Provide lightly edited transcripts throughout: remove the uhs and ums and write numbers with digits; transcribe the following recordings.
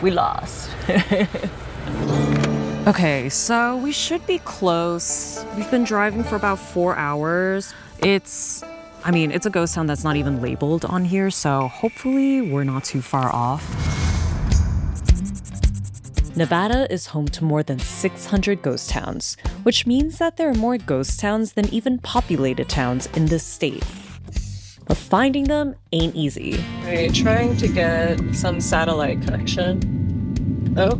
We lost. Okay, so we should be close. We've been driving for about 4 hours. It's a ghost town that's not even labeled on here, so hopefully we're not too far off. Nevada is home to more than 600 ghost towns, which means that there are more ghost towns than even populated towns in this state. But finding them ain't easy. We're trying to get some satellite connection. Oh,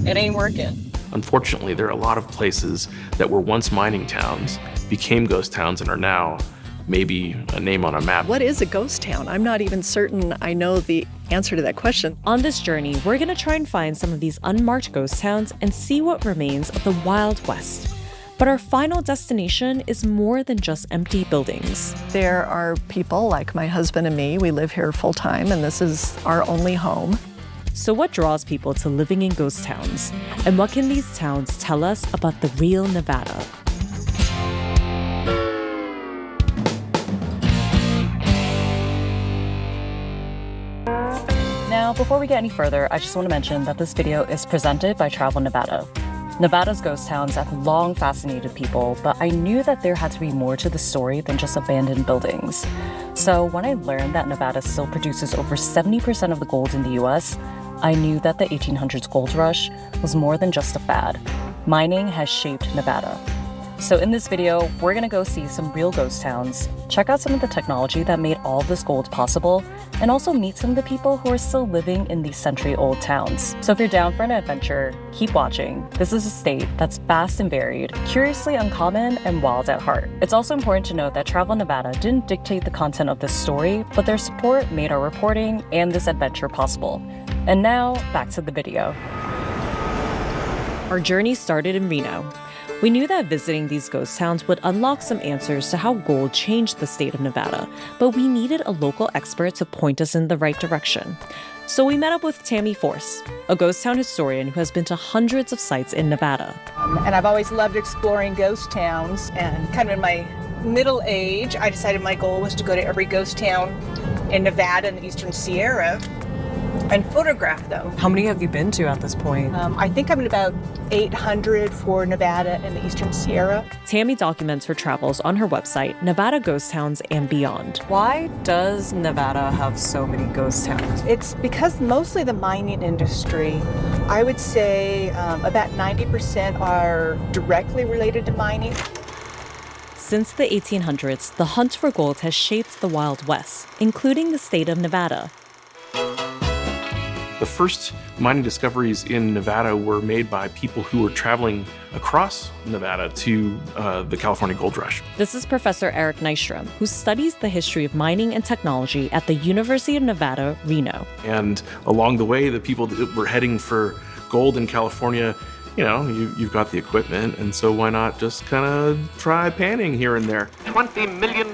it ain't working. Unfortunately, there are a lot of places that were once mining towns, became ghost towns, and are now maybe a name on a map. What is a ghost town? I'm not even certain I know the answer to that question. On this journey, we're gonna try and find some of these unmarked ghost towns and see what remains of the Wild West. But our final destination is more than just empty buildings. There are people like my husband and me. We live here full time, and this is our only home. So what draws people to living in ghost towns? And what can these towns tell us about the real Nevada? Now, before we get any further, I just want to mention that this video is presented by Travel Nevada. Nevada's ghost towns have long fascinated people, but I knew that there had to be more to the story than just abandoned buildings. So when I learned that Nevada still produces over 70% of the gold in the US, I knew that the 1800s gold rush was more than just a fad. Mining has shaped Nevada. So in this video, we're gonna go see some real ghost towns, check out some of the technology that made all this gold possible, and also meet some of the people who are still living in these century-old towns. So if you're down for an adventure, keep watching. This is a state that's vast and varied, curiously uncommon, and wild at heart. It's also important to note that Travel Nevada didn't dictate the content of this story, but their support made our reporting and this adventure possible. And now, back to the video. Our journey started in Reno. We knew that visiting these ghost towns would unlock some answers to how gold changed the state of Nevada, but we needed a local expert to point us in the right direction. So we met up with Tammy Force, a ghost town historian who has been to hundreds of sites in Nevada. And I've always loved exploring ghost towns, and kind of in my middle age, I decided my goal was to go to every ghost town in Nevada and the Eastern Sierra and photograph them. How many have you been to at this point? I think I'm at about 800 for Nevada and the Eastern Sierra. Tammy documents her travels on her website, Nevada Ghost Towns and Beyond. Why does Nevada have so many ghost towns? It's because mostly the mining industry. I would say about 90% are directly related to mining. Since the 1800s, the hunt for gold has shaped the Wild West, including the state of Nevada. The first mining discoveries in Nevada were made by people who were traveling across Nevada to the California Gold Rush. This is Professor Eric Nystrom, who studies the history of mining and technology at the University of Nevada, Reno. And along the way, the people that were heading for gold in California, you've got the equipment, and so why not just kind of try panning here and there? $20 million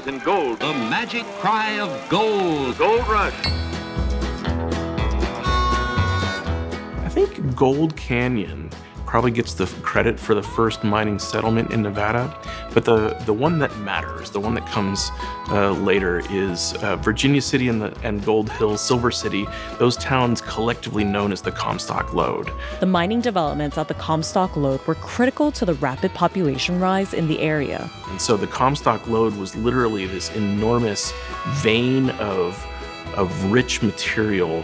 in gold. The magic cry of gold. Gold rush. I think Gold Canyon probably gets the credit for the first mining settlement in Nevada, but the one that matters, the one that comes later, is Virginia City and Gold Hill, Silver City, those towns collectively known as the Comstock Lode. The mining developments at the Comstock Lode were critical to the rapid population rise in the area. And so the Comstock Lode was literally this enormous vein of rich material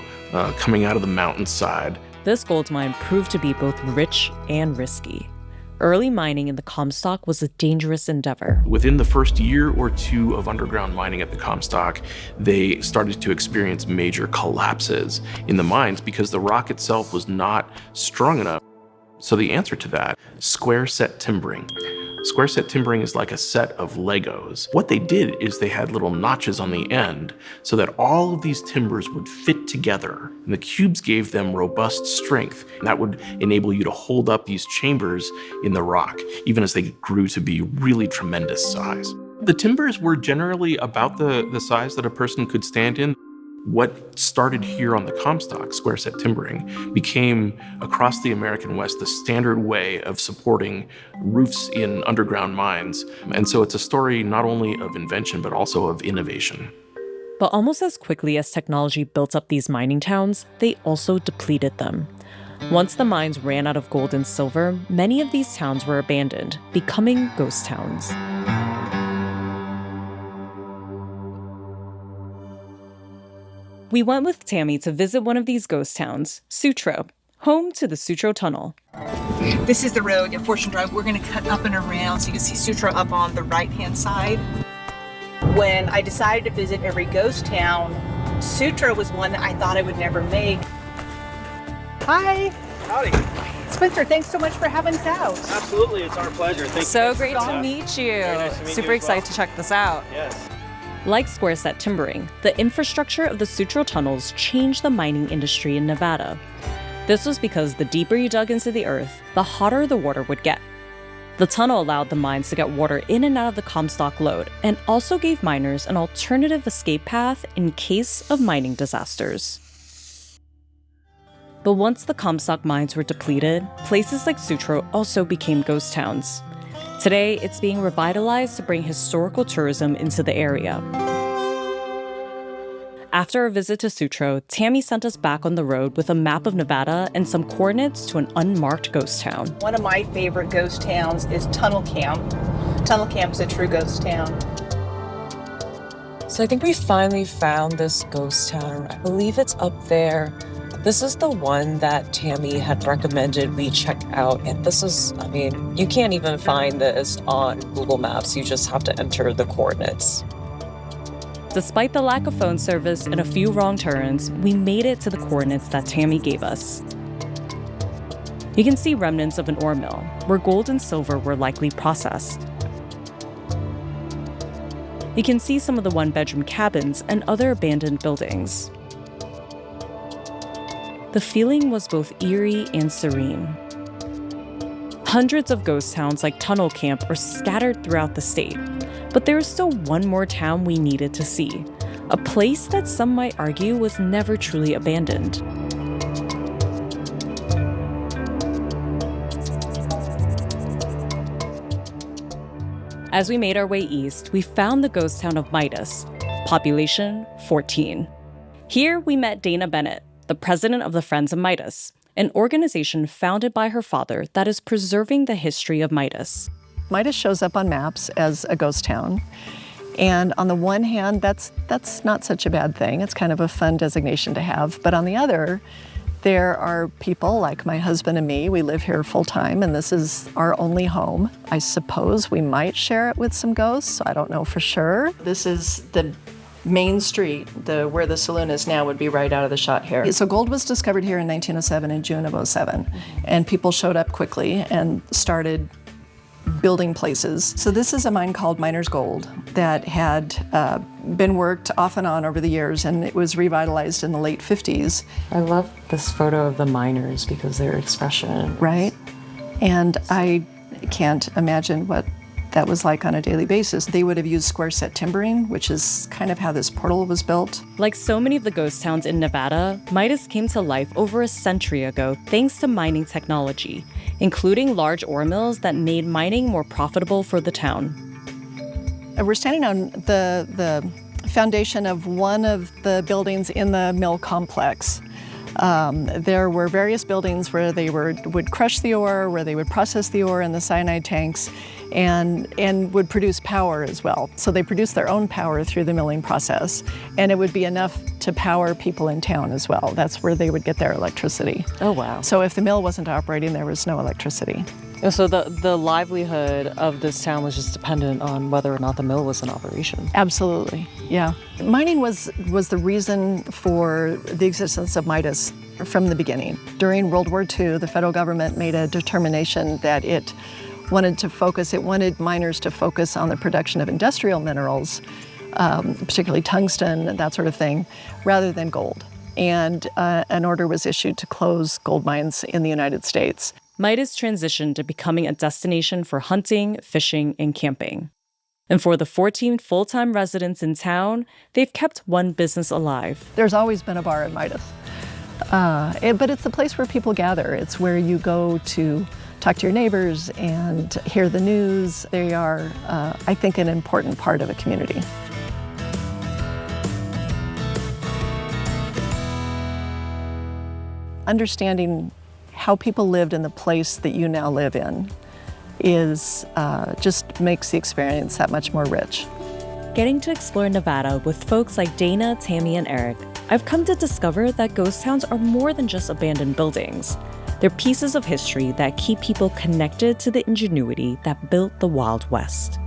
coming out of the mountainside. This gold mine proved to be both rich and risky. Early mining in the Comstock was a dangerous endeavor. Within the first year or two of underground mining at the Comstock, they started to experience major collapses in the mines because the rock itself was not strong enough. So the answer to that, square set timbering. Square set timbering is like a set of Legos. What they did is they had little notches on the end so that all of these timbers would fit together. And the cubes gave them robust strength. And that would enable you to hold up these chambers in the rock, even as they grew to be really tremendous size. The timbers were generally about the size that a person could stand in. What started here on the Comstock, square set timbering, became across the American West the standard way of supporting roofs in underground mines. And so it's a story not only of invention, but also of innovation. But almost as quickly as technology built up these mining towns, they also depleted them. Once the mines ran out of gold and silver, many of these towns were abandoned, becoming ghost towns. We went with Tammy to visit one of these ghost towns, Sutro, home to the Sutro Tunnel. This is the road at Fortune Drive. We're going to cut up and around so you can see Sutro up on the right-hand side. When I decided to visit every ghost town, Sutro was one that I thought I would never make. Hi. Howdy. Spencer, thanks so much for having us out. Absolutely, it's our pleasure. Thank you. So great to meet you. Very nice to meet Super you as well. excited to check this out. Yes. Like square set timbering, the infrastructure of the Sutro tunnels changed the mining industry in Nevada. This was because the deeper you dug into the earth, the hotter the water would get. The tunnel allowed the mines to get water in and out of the Comstock lode, and also gave miners an alternative escape path in case of mining disasters. But once the Comstock mines were depleted, places like Sutro also became ghost towns. Today, it's being revitalized to bring historical tourism into the area. After our visit to Sutro, Tammy sent us back on the road with a map of Nevada and some coordinates to an unmarked ghost town. One of my favorite ghost towns is Tunnel Camp. Tunnel Camp's a true ghost town. So I think we finally found this ghost town. I believe it's up there. This is the one that Tammy had recommended we check out. And this is, I mean, you can't even find this on Google Maps. You just have to enter the coordinates. Despite the lack of phone service and a few wrong turns, we made it to the coordinates that Tammy gave us. You can see remnants of an ore mill, where gold and silver were likely processed. You can see some of the one-bedroom cabins and other abandoned buildings. The feeling was both eerie and serene. Hundreds of ghost towns like Tunnel Camp are scattered throughout the state, but there is still one more town we needed to see, a place that some might argue was never truly abandoned. As we made our way east, we found the ghost town of Midas, population 14. Here we met Dana Bennett, the president of the Friends of Midas, an organization founded by her father that is preserving the history of Midas. Midas shows up on maps as a ghost town. And on the one hand, that's not such a bad thing. It's kind of a fun designation to have. But on the other, there are people like my husband and me. We live here full time, and this is our only home. I suppose we might share it with some ghosts. I don't know for sure. This is the main street, where the saloon is now, would be right out of the shot here. So gold was discovered here in 1907, in June of 07, and people showed up quickly and started building places. So this is a mine called Miners Gold that had been worked off and on over the years, and it was revitalized in the late 50s. I love this photo of the miners because their expression. Right? And I can't imagine what that was like on a daily basis. They would have used square set timbering, which is kind of how this portal was built. Like so many of the ghost towns in Nevada, Midas came to life over a century ago thanks to mining technology, including large ore mills that made mining more profitable for the town. We're standing on the foundation of one of the buildings in the mill complex. There were various buildings where they would crush the ore, where they would process the ore in the cyanide tanks, and would produce power as well. So they produced their own power through the milling process, and it would be enough to power people in town as well. That's where they would get their electricity. Oh, wow. So if the mill wasn't operating, there was no electricity. So the livelihood of this town was just dependent on whether or not the mill was in operation. Absolutely, yeah. Mining was the reason for the existence of Midas from the beginning. During World War II, the federal government made a determination that it wanted miners to focus on the production of industrial minerals, particularly tungsten and that sort of thing, rather than gold. And an order was issued to close gold mines in the United States. Midas transitioned to becoming a destination for hunting, fishing, and camping. And for the 14 full-time residents in town, they've kept one business alive. There's always been a bar in Midas. But it's the place where people gather. It's where you go to talk to your neighbors and hear the news. They are, I think, an important part of a community. understanding how people lived in the place that you now live in is just makes the experience that much more rich. Getting to explore Nevada with folks like Dana, Tammy, and Eric, I've come to discover that ghost towns are more than just abandoned buildings. They're pieces of history that keep people connected to the ingenuity that built the Wild West.